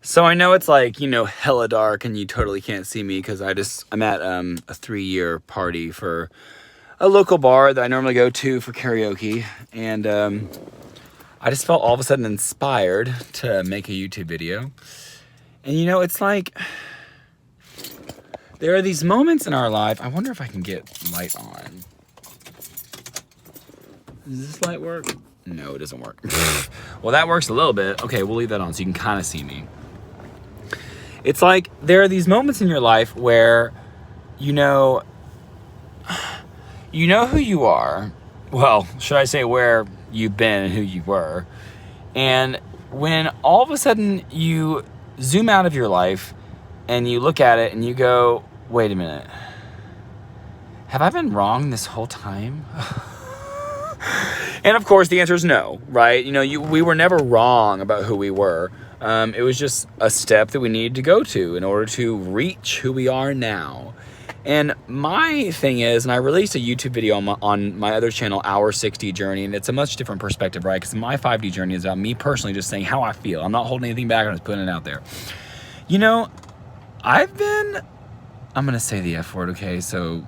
So I know it's like, hella dark and you totally can't see me because I'm at a 3-year party for a local bar that I normally go to for karaoke. And I just felt all of a sudden inspired to make a YouTube video. And it's like, there are these moments in our life. I wonder if I can get light on. Does this light work? No, it doesn't work. Well, that works a little bit. Okay, we'll leave that on so you can kind of see me. It's like there are these moments in your life where you know who you are. Well, should I say where you've been and who you were. And when all of a sudden you zoom out of your life and you look at it and you go, wait a minute. Have I been wrong this whole time? And of course the answer is no, right? We were never wrong about who we were. It was just a step that we needed to go to in order to reach who we are now. And my thing is, and I released a YouTube video on my other channel, Our 6D Journey, and it's a much different perspective, right? Because my 5D journey is about me personally just saying how I feel. I'm not holding anything back, I'm just putting it out there. I'm going to say the F word, okay? So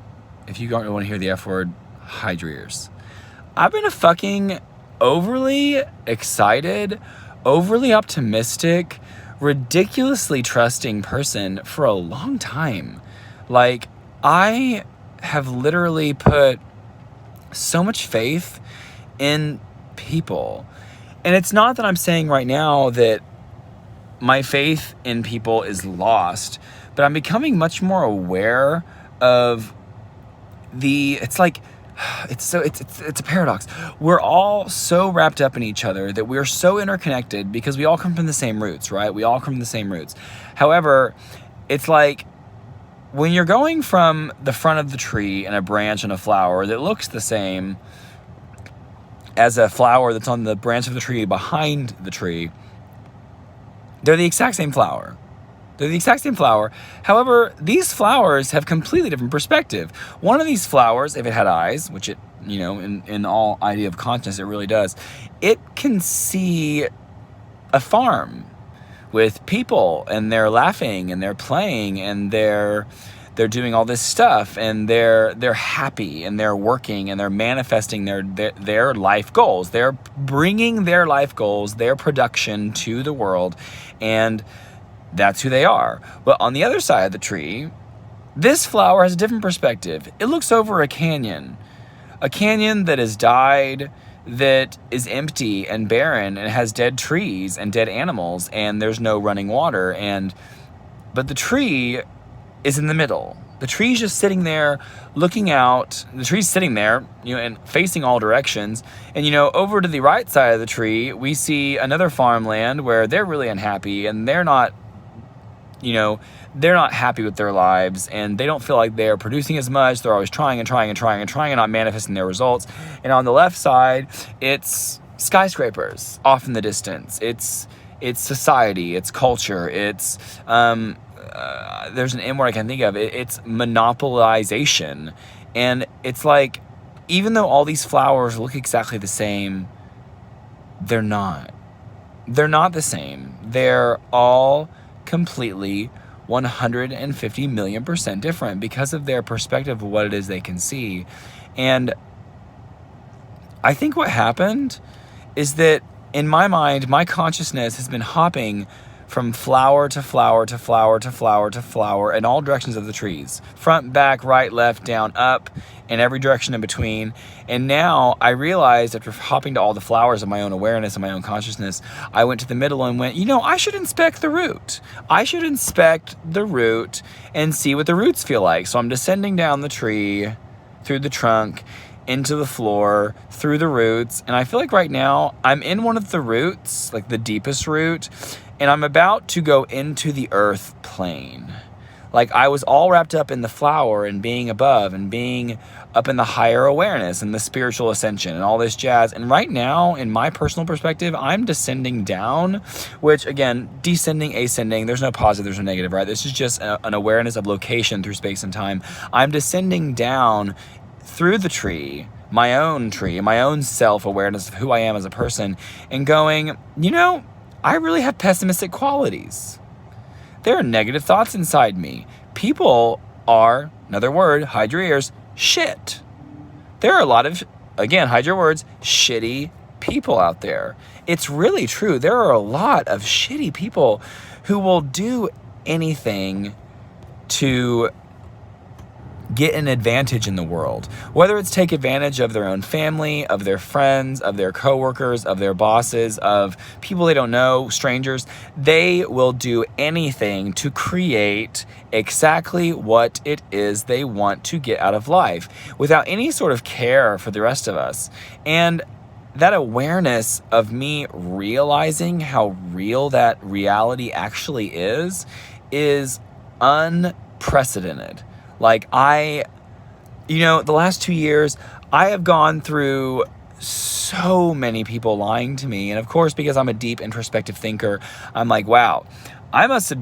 if you don't want to hear the F word, hide your ears. I've been a fucking overly excited, overly optimistic, ridiculously trusting person for a long time. Like, I have literally put so much faith in people. And it's not that I'm saying right now that my faith in people is lost, but I'm becoming much more aware of it's a paradox. We're all so wrapped up in each other that we're so interconnected because we all come from the same roots, right? We all come from the same roots. However, it's like when you're going from the front of the tree and a branch and a flower that looks the same as a flower that's on the branch of the tree behind the tree, they're the exact same flower. They're the exact same flower. However, these flowers have completely different perspective. One of these flowers, if it had eyes, which it, in all idea of consciousness, it really does, it can see a farm with people and they're laughing and they're playing and they're doing all this stuff and they're happy and they're working and they're manifesting their life goals. They're bringing their life goals, their production to the world, and that's who they are. But on the other side of the tree, this flower has a different perspective. It looks over a canyon that has died, that is empty and barren and has dead trees and dead animals, and there's no running water. But the tree is in the middle. The tree's just sitting there looking out. The tree's sitting there, and facing all directions. And, over to the right side of the tree, we see another farmland where they're really unhappy and they're not happy with their lives and they don't feel like they're producing as much. They're always trying and not manifesting their results. And on the left side, it's skyscrapers off in the distance. It's society, it's culture, it's there's an M word I can think of. It's monopolization. And it's like, even though all these flowers look exactly the same, they're not. They're not the same. They're all completely 150 million% different because of their perspective of what it is they can see. And I think what happened is that in my mind, my consciousness has been hopping from flower to flower to flower to flower to flower in all directions of the trees. Front, back, right, left, down, up, in every direction in between. And now I realized, after hopping to all the flowers of my own awareness and my own consciousness, I went to the middle and went, I should inspect the root. I should inspect the root and see what the roots feel like. So I'm descending down the tree, through the trunk, into the floor, through the roots. And I feel like right now I'm in one of the roots, like the deepest root, and I'm about to go into the earth plane. Like, I was all wrapped up in the flower and being above and being up in the higher awareness and the spiritual ascension and all this jazz. And right now, in my personal perspective, I'm descending down, which, again, descending, ascending, there's no positive, there's no negative, right? This is just an awareness of location through space and time. I'm descending down through the tree, my own self-awareness of who I am as a person, and going, I really have pessimistic qualities. There are negative thoughts inside me. People are, another word, hide your ears, shit. There are a lot of, again, hide your words, shitty people out there. It's really true. There are a lot of shitty people who will do anything to get an advantage in the world, whether it's take advantage of their own family, of their friends, of their coworkers, of their bosses, of people they don't know, strangers. They will do anything to create exactly what it is they want to get out of life without any sort of care for the rest of us. And that awareness of me realizing how real that reality actually is unprecedented. Like the last 2 years, I have gone through so many people lying to me. And of course, because I'm a deep introspective thinker, I'm like, wow, I must have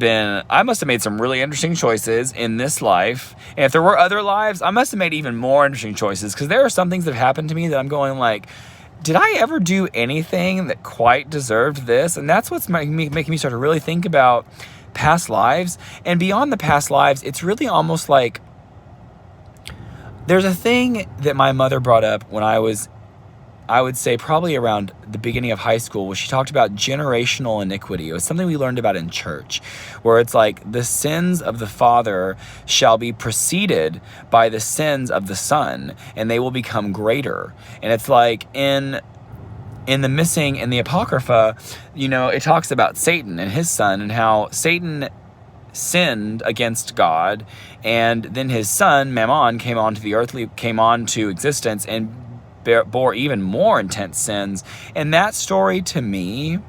made some really interesting choices in this life. And if there were other lives, I must have made even more interesting choices, because there are some things that have happened to me that I'm going like, did I ever do anything that quite deserved this? And that's what's making me start to really think about past lives. And beyond the past lives, it's really almost like there's a thing that my mother brought up when I would say probably around the beginning of high school, where she talked about generational iniquity. It was something we learned about in church, where it's like the sins of the father shall be preceded by the sins of the son, and they will become greater. And it's like in the Apocrypha, it talks about Satan and his son, and how Satan sinned against God, and then his son Mammon came onto existence and bore even more intense sins. And that story to me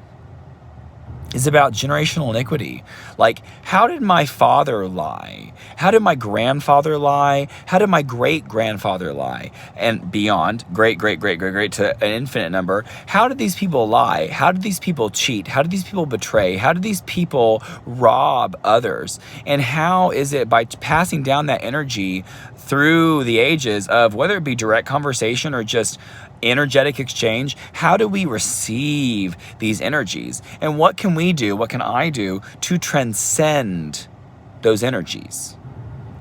is about generational iniquity. Like, how did my father lie? How did my grandfather lie? How did my great-grandfather lie? And beyond, great to an infinite number. How did these people lie? How did these people cheat? How did these people betray? How did these people rob others? And how is it by passing down that energy through the ages of, whether it be direct conversation or just energetic exchange, how do we receive these energies? And what can we do? What can I do to transcend those energies?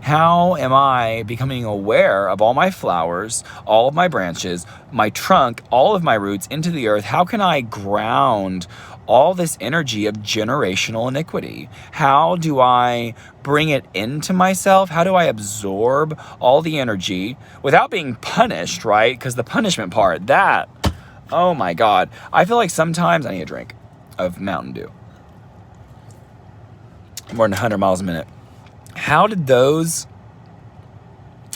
How am I becoming aware of all my flowers, all of my branches, my trunk, all of my roots into the earth? How can I ground all this energy of generational iniquity? How do I bring it into myself? How do I absorb all the energy without being punished, right? Because the punishment part, that, oh my God. I feel like sometimes I need a drink of Mountain Dew. More than 100 miles a minute. How did those,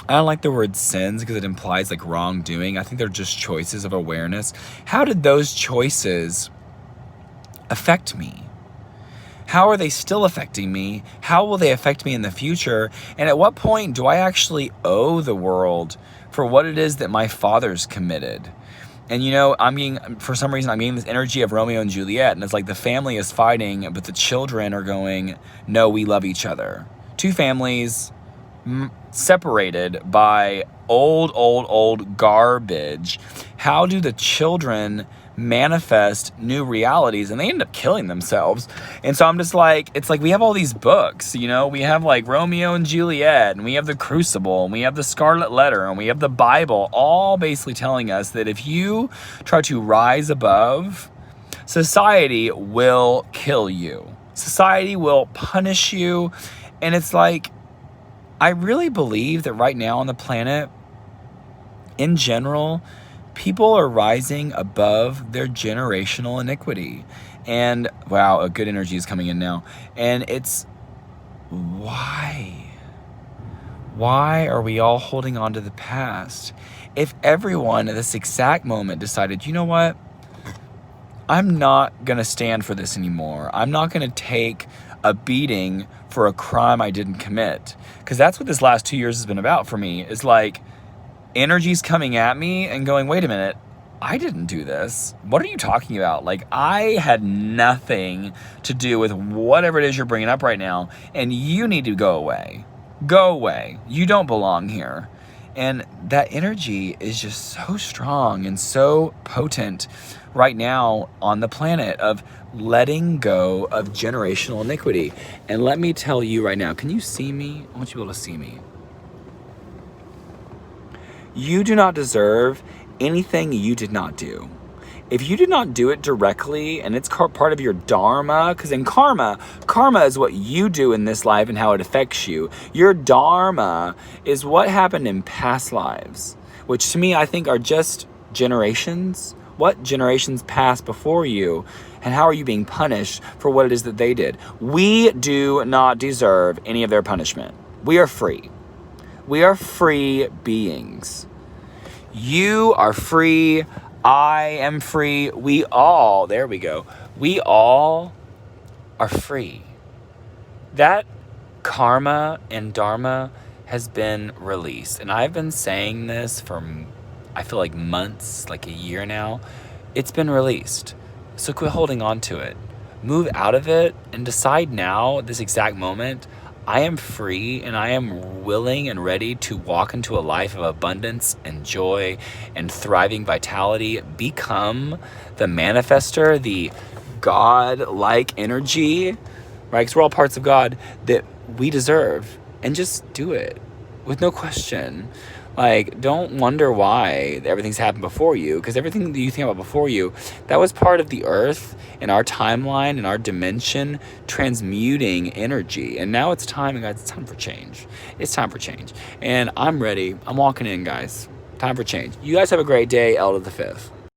I don't like the word sins because it implies like wrongdoing. I think they're just choices of awareness. How did those choices affect me? How are they still affecting me? How will they affect me in the future? And at what point do I actually owe the world for what it is that my father's committed? And for some reason, I'm getting this energy of Romeo and Juliet, and it's like the family is fighting, but the children are going, no, we love each other. Two families separated by old garbage. How do the children manifest new realities? And they end up killing themselves. And so I'm just like, it's like we have all these books, we have like Romeo and Juliet, and we have the Crucible, and we have the Scarlet Letter, and we have the Bible, all basically telling us that if you try to rise above, society will kill you. Society will punish you. And it's like, I really believe that right now on the planet, in general, people are rising above their generational iniquity. And wow, a good energy is coming in now. And it's, why? Why are we all holding on to the past? If everyone at this exact moment decided, you know what? I'm not going to stand for this anymore. I'm not going to take a beating for a crime I didn't commit. Because that's what this last 2 years has been about for me. Is like, energy's coming at me and going, wait a minute, I didn't do this. What are you talking about? Like, I had nothing to do with whatever it is you're bringing up right now, and you need to go away. Go away. You don't belong here. And that energy is just so strong and so potent right now on the planet of letting go of generational iniquity. And let me tell you right now, can you see me? I want you to be able to see me. You do not deserve anything you did not do. If you did not do it directly, and it's part of your dharma, because in karma is what you do in this life and how it affects you. Your dharma is what happened in past lives, which to me I think are just generations. What generations passed before you, and how are you being punished for what it is that they did? We do not deserve any of their punishment. We are free. We are free beings. You are free. I am free. We all, there we go. We all are free. That karma and dharma has been released. And I've been saying this for, I feel like months, like a year now. It's been released. So quit holding on to it. Move out of it and decide now, this exact moment, I am free and I am willing and ready to walk into a life of abundance and joy and thriving vitality. Become the manifester, the God-like energy, right? Because we're all parts of God that we deserve. And just do it with no question. Like, don't wonder why everything's happened before you, because everything that you think about before you, that was part of the earth and our timeline and our dimension transmuting energy. And now it's time, guys, it's time for change. It's time for change. And I'm ready. I'm walking in, guys. Time for change. You guys have a greght day. L to the 5th.